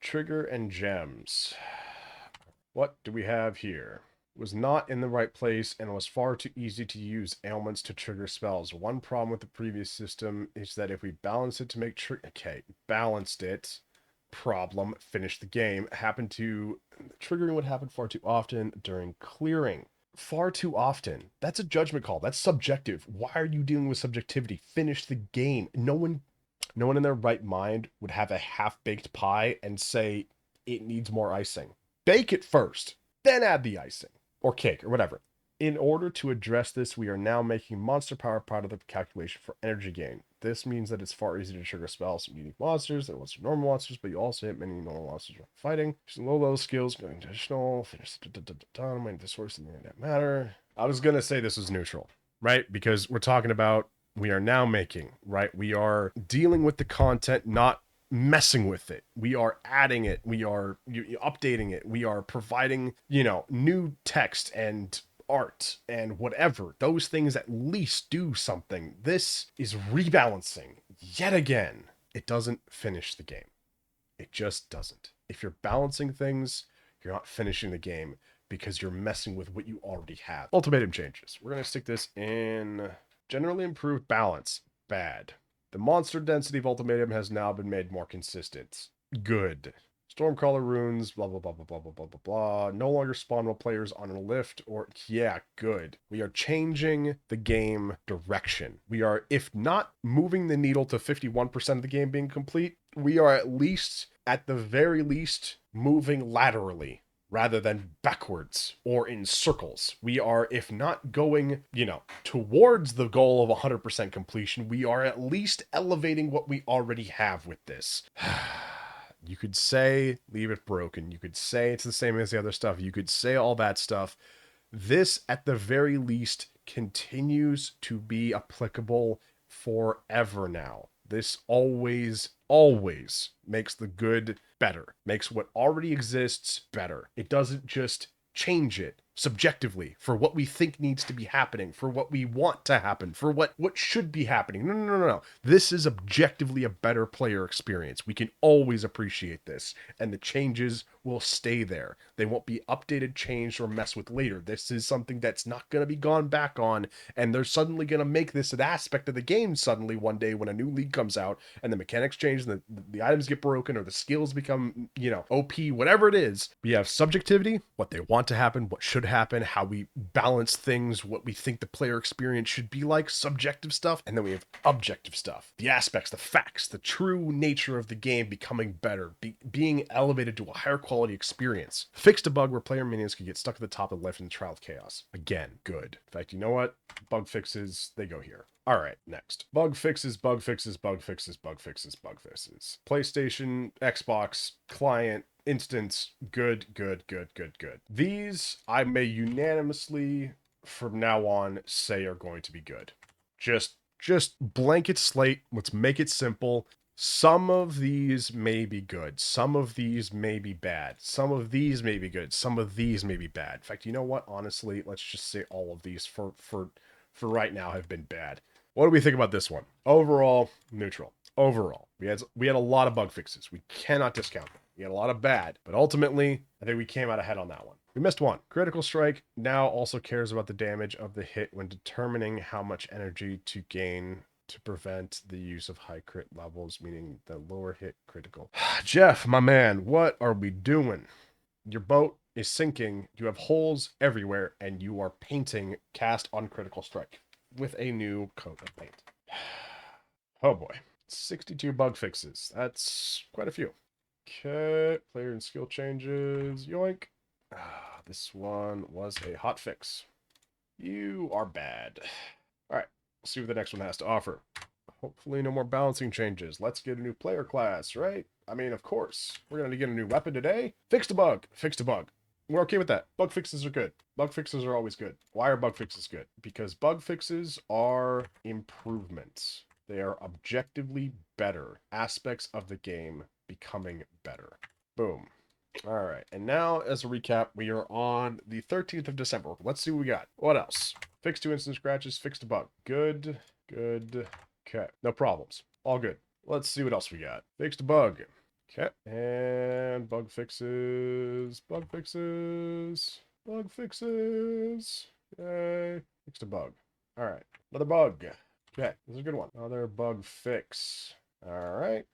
Trigger and gems. What do we have here? Was not in the right place and was far too easy to use ailments to trigger spells. One problem with the previous system is that if we balance it to make balanced it. Problem, finish the game. Happened to triggering would happen far too often during clearing. Far too often. That's a judgment call. That's subjective. Why are you dealing with subjectivity? Finish the game. No one in their right mind would have a half-baked pie and say it needs more icing. Bake it first, then add the icing or cake or whatever. In order to address this, we are now making monster power part of the calculation for energy gain. This means that it's far easier to trigger spells from unique monsters than once normal monsters, but you also hit many normal monsters while fighting. Using low level skills, going additional, finish the source of the internet matter. I was gonna say this was neutral, right? Because we're talking about we are now making, right? We are dealing with the content, not messing with it. We are adding it. We are updating it. We are providing, new text and art and whatever. Those things at least do something. This is rebalancing yet again. It doesn't finish the game. It just doesn't. If you're balancing things, you're not finishing the game because you're messing with what you already have. Ultimatum changes. We're going to stick this in generally improved balance. Bad. The monster density of Ultimatum has now been made more consistent. Good. Stormcaller runes, blah, blah, blah, blah, blah, blah, blah, blah, blah. No longer spawn while players on a lift or, yeah, good. We are changing the game direction. We are, if not moving the needle to 51% of the game being complete, we are at the very least, moving laterally rather than backwards or in circles. We are, if not going, towards the goal of 100% completion, we are at least elevating what we already have with this. You could say, leave it broken. You could say it's the same as the other stuff. You could say all that stuff. This, at the very least, continues to be applicable forever now. This always makes the good better, makes what already exists better. It doesn't just change it subjectively for what we think needs to be happening, for what we want to happen, for what should be happening. No. This is objectively a better player experience. We can always appreciate this, and the changes will stay there. They won't be updated, changed, or messed with later. This is something that's not going to be gone back on, and they're suddenly going to make this an aspect of the game suddenly one day when a new league comes out and the mechanics change and the items get broken or the skills become, OP, whatever it is. We have subjectivity, what they want to happen, what should happen, how we balance things, what we think the player experience should be like, subjective stuff, and then we have objective stuff, the aspects, the facts, the true nature of the game becoming better, being elevated to a higher quality experience. Fixed a bug where player minions could get stuck at the top of the left in the Trial of Chaos. Again, good. In fact, you know what? Bug fixes, they go here. All right, next. Bug fixes, bug fixes, bug fixes, bug fixes, bug fixes. PlayStation, Xbox, client, instance, good. These, I may unanimously, from now on, say are going to be good. Just blanket slate. Let's make it simple. Some of these may be good. Some of these may be bad. Some of these may be good. Some of these may be bad. In fact, you know what? Honestly, let's just say all of these for right now have been bad. What do we think about this one? Overall, neutral. Overall, we had a lot of bug fixes. We cannot discount them. We had a lot of bad, but ultimately, I think we came out ahead on that one. We missed one. Critical Strike now also cares about the damage of the hit when determining how much energy to gain to prevent the use of high crit levels, meaning the lower hit critical. Jeff, my man, what are we doing? Your boat is sinking, you have holes everywhere, and you are painting cast on Critical Strike with a new coat of paint. Oh boy. 62 bug fixes. That's quite a few. Okay, player and skill changes. Yoink. This one was a hot fix. You are bad. Alright, let's see what the next one has to offer. Hopefully no more balancing changes. Let's get a new player class, right? I mean, of course. We're going to get a new weapon today. Fixed a bug. Fixed a bug. We're okay with that. Bug fixes are good. Bug fixes are always good. Why are bug fixes good? Because bug fixes are improvements. They are objectively better aspects of the game becoming better. Boom. All right. And now, as a recap, we are on the 13th of December. Let's see what we got. What else? Fixed 2 instant scratches. Fixed a bug. Good. Okay. No problems. All good. Let's see what else we got. Fixed a bug. Okay. And bug fixes. Bug fixes. Bug fixes. Yay. Fixed a bug. All right. Another bug. Okay. This is a good one. Another bug fix. All right.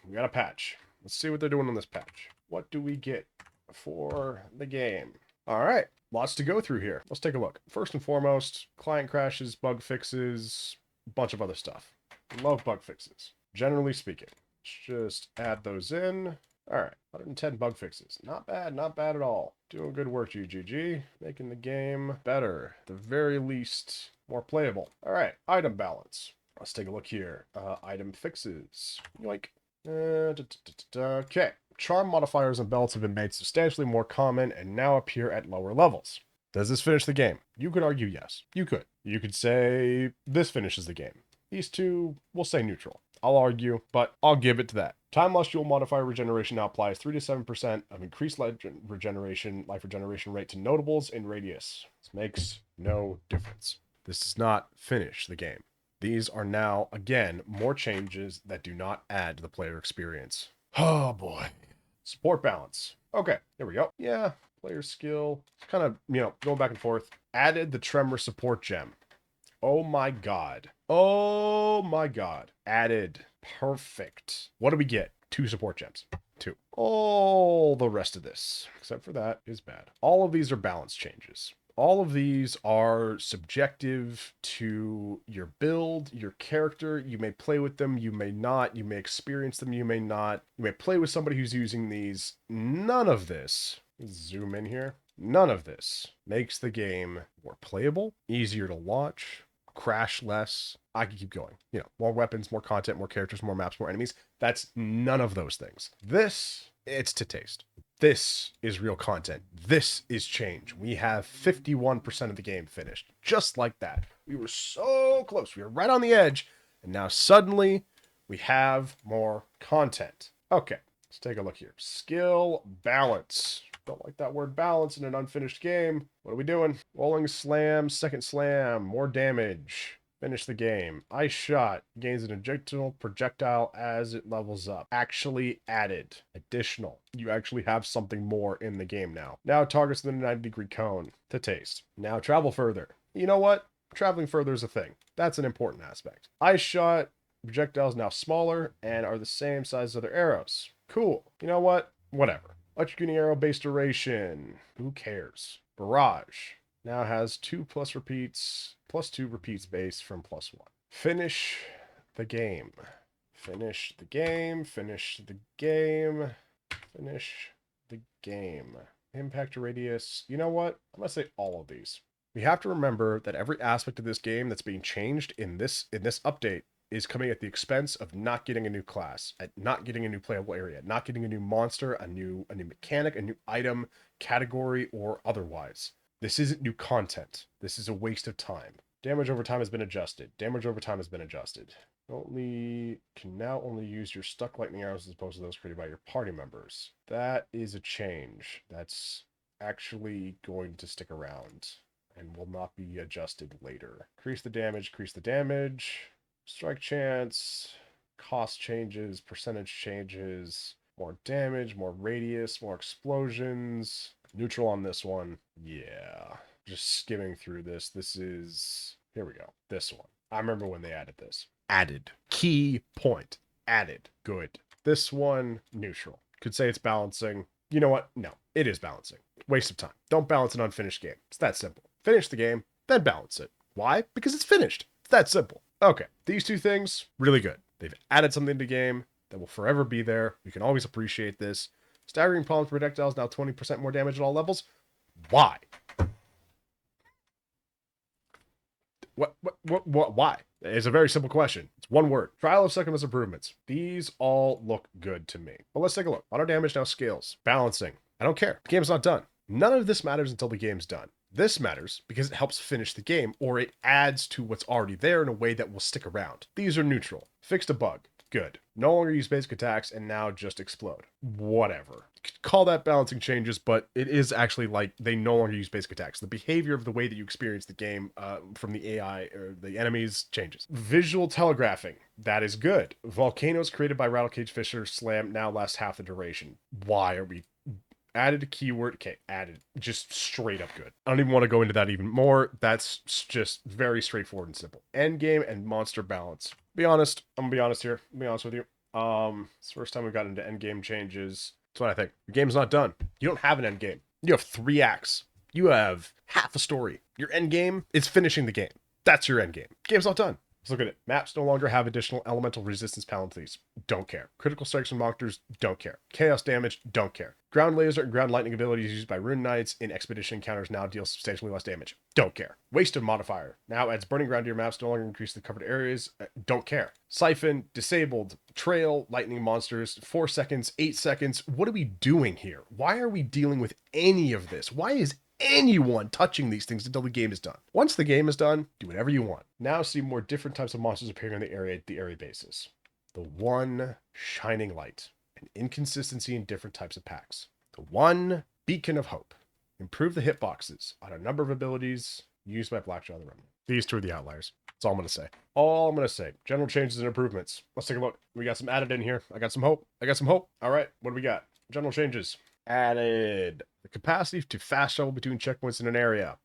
We got a patch. Let's see what they're doing on this patch. What do we get for the game? All right. Lots to go through here. Let's take a look. First and foremost, client crashes, bug fixes, a bunch of other stuff. Love bug fixes, generally speaking. Let's just add those in. All right, 110 bug fixes. Not bad at all. Doing good work, GGG. Making the game better. At the very least, more playable. All right, item balance. Let's take a look here. Item fixes. Yoink. Okay. Charm modifiers and belts have been made substantially more common and now appear at lower levels. Does this finish the game? You could argue yes. You could. You could say this finishes the game. These two, we'll say neutral. I'll argue, but I'll give it to that. Time loss fuel modifier regeneration now applies 3 to 7% of increased life regeneration rate to notables in radius. This makes no difference. This does not finish the game. These are now, again, more changes that do not add to the player experience. Oh boy. Support balance. Okay, here we go. Yeah, player skill. Kind of, going back and forth. Added the Tremor support gem. Oh my god. Oh my god. Added. Perfect. What do we get? 2 support gems. 2. All the rest of this, except for that, is bad. All of these are balance changes. All of these are subjective to your build, your character. You may play with them, you may not. You may experience them, you may not. You may play with somebody who's using these. None of this, zoom in here, none of this makes the game more playable, easier to watch, crash less. I could keep going. More weapons, more content, more characters, more maps, more enemies. That's none of those things. This, it's to taste. This is real content. This is change. We have 51% of the game finished. Just like that. We were so close. We were right on the edge. And now suddenly we have more content. Okay, let's take a look here. Skill balance. Don't like that word balance in an unfinished game. What are we doing? Rolling slam, second slam, more damage. Finish the game. Ice shot gains an additional projectile as it levels up. Actually added. Additional. You actually have something more in the game now. Now targets within a 90-degree cone to taste. Now travel further. You know what? Traveling further is a thing. That's an important aspect. Ice shot projectiles now smaller and are the same size as other arrows. Cool. You know what? Whatever. Electrocuting arrow base duration. Who cares? Barrage. Now has 2 plus repeats, plus 2 repeats base from plus 1. Finish the game. Finish the game. Finish the game. Finish the game. Impact radius. You know what? I'm going to say all of these. We have to remember that every aspect of this game that's being changed in this update is coming at the expense of not getting a new class, at not getting a new playable area, not getting a new monster, a new mechanic, a new item, category, or otherwise. This isn't new content. This is a waste of time. Damage over time has been adjusted. Damage over time has been adjusted. Can now only use your stuck lightning arrows as opposed to those created by your party members. That is a change. That's actually going to stick around and will not be adjusted later. Increase the damage. Strike chance, cost changes, percentage changes, more damage, more radius, more explosions. Neutral on this one. Yeah. Just skimming through this. This is... Here we go. This one. I remember when they added this. Added. Key point. Added. Good. This one, neutral. Could say it's balancing. You know what? No. It is balancing. Waste of time. Don't balance an unfinished game. It's that simple. Finish the game, then balance it. Why? Because it's finished. It's that simple. Okay. These two things, really good. They've added something to the game that will forever be there. We can always appreciate this. Staggering palms projectiles now 20% more damage at all levels. Why? Why? It's a very simple question. It's one word. Trial of Secondless improvements. These all look good to me. But let's take a look. Auto damage now scales. Balancing. I don't care. The game's not done. None of this matters until the game's done. This matters because it helps finish the game, or it adds to what's already there in a way that will stick around. These are neutral. Fixed a bug. Good. No longer use basic attacks and now just explode. Whatever. Call that balancing changes, but it is actually like they no longer use basic attacks. The behavior of the way that you experience the game from the AI or the enemies changes. Visual telegraphing. That is good. Volcanoes created by Rattlecage Fisher Slam now last half the duration. Why are we added a keyword? Okay, added. Just straight up good. I don't even want to go into that even more. That's just very straightforward and simple. Endgame and monster balance. Be honest. I'm gonna be honest here. Be honest with you. It's the first time we've gotten into endgame changes. That's what I think. The game's not done. You don't have an endgame. You have 3 acts. You have half a story. Your endgame is finishing the game. That's your endgame. Game's not done. Let's look at it. Maps no longer have additional elemental resistance penalties. Don't care. Critical strikes from monsters. Don't care. Chaos damage. Don't care. Ground laser and ground lightning abilities used by rune knights in expedition encounters now deal substantially less damage. Don't care. Wasted modifier. Now adds burning ground to your maps. No longer increase the covered areas. Don't care. Siphon. Disabled. Trail. Lightning monsters. 4 seconds. 8 seconds. What are we doing here? Why are we dealing with any of this? Why is anyone touching these things until the game is done? Once the game is done, do whatever you want. Now see more different types of monsters appearing on the area basis. The one shining light, an inconsistency in different types of packs. The one beacon of hope. Improve the hitboxes on a number of abilities used by Blackjaw the Remnant. These 2 are the outliers. That's all I'm going to say. All I'm going to say. General changes and improvements. Let's take a look. We got some added in here. I got some hope. All right, what do we got? General changes. Added the capacity to fast travel between checkpoints in an area.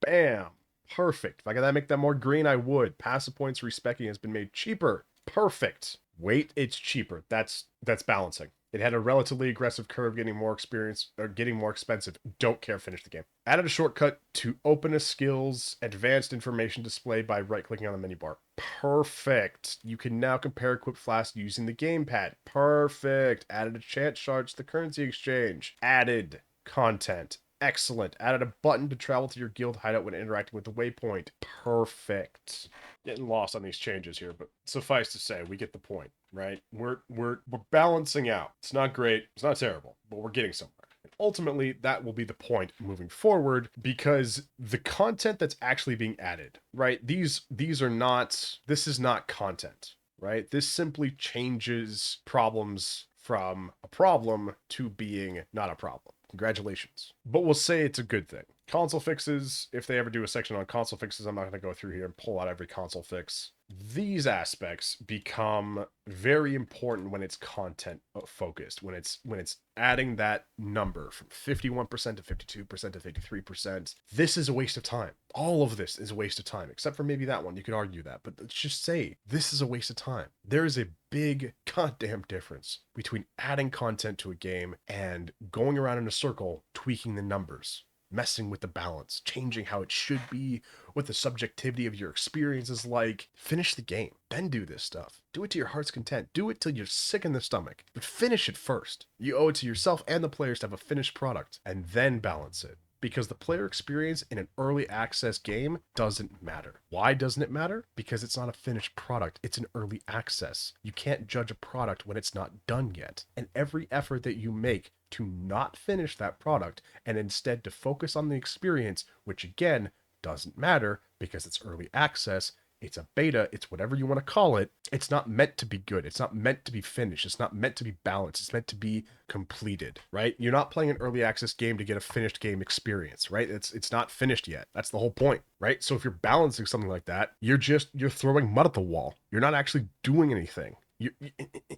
Bam. Perfect. If I could make that more green, I would. Passive points respecking has been made cheaper. Perfect. Wait, it's cheaper. That's balancing. It had a relatively aggressive curve, getting more expensive. Don't care. Finish the game. Added a shortcut to open a skill's advanced information display by right-clicking on the menu bar. Perfect. You can now compare equipped flasks using the gamepad. Perfect. Added a chance shard to the currency exchange. Added content. Excellent. Added a button to travel to your guild hideout when interacting with the waypoint. Perfect. Getting lost on these changes here, but suffice to say, we get the point, right? We're balancing out. It's not great. It's not terrible, but we're getting somewhere. And ultimately, that will be the point moving forward, because the content that's actually being added, right? These are not. This is not content, right? This simply changes problems from a problem to being not a problem. Congratulations. But we'll say it's a good thing. Console fixes, if they ever do a section on console fixes, I'm not going to go through here and pull out every console fix. These aspects become very important when it's content focused, when it's adding that number from 51% to 52% to 53%. This is a waste of time. All of this is a waste of time, except for maybe that one. You could argue that, but let's just say this is a waste of time. There is a big goddamn difference between adding content to a game and going around in a circle, tweaking the numbers, messing with the balance, changing how it should be, what the subjectivity of your experience is like. Finish the game, then do this stuff. Do it to your heart's content. Do it till you're sick in the stomach, but finish it first. You owe it to yourself and the players to have a finished product, and then balance it. Because the player experience in an early access game doesn't matter. Why doesn't it matter? Because it's not a finished product. It's an early access. You can't judge a product when it's not done yet. And every effort that you make to not finish that product and instead to focus on the experience, which again doesn't matter because it's early access, it's a beta, it's whatever you want to call it. It's not meant to be good. It's not meant to be finished. It's not meant to be balanced. It's meant to be completed, right? You're not playing an early access game to get a finished game experience, right? It's not finished yet. That's the whole point, right? So if you're balancing something like that, you're throwing mud at the wall. You're not actually doing anything.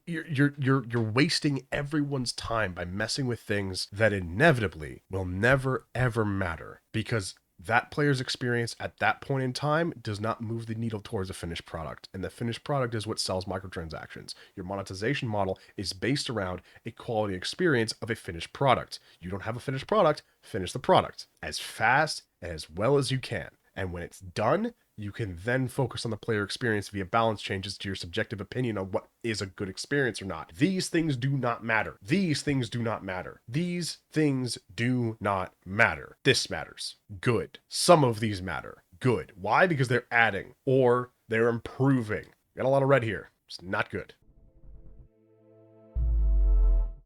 You're wasting everyone's time by messing with things that inevitably will never ever matter, because that player's experience at that point in time does not move the needle towards a finished product. And the finished product is what sells microtransactions. Your monetization model is based around a quality experience of a finished product. You don't have a finished product, finish the product as fast and as well as you can. And when it's done, you can then focus on the player experience via balance changes to your subjective opinion on what is a good experience or not. These things do not matter. These things do not matter. These things do not matter. This matters. Good. Some of these matter. Good. Why? Because they're adding or they're improving. Got a lot of red here. It's not good.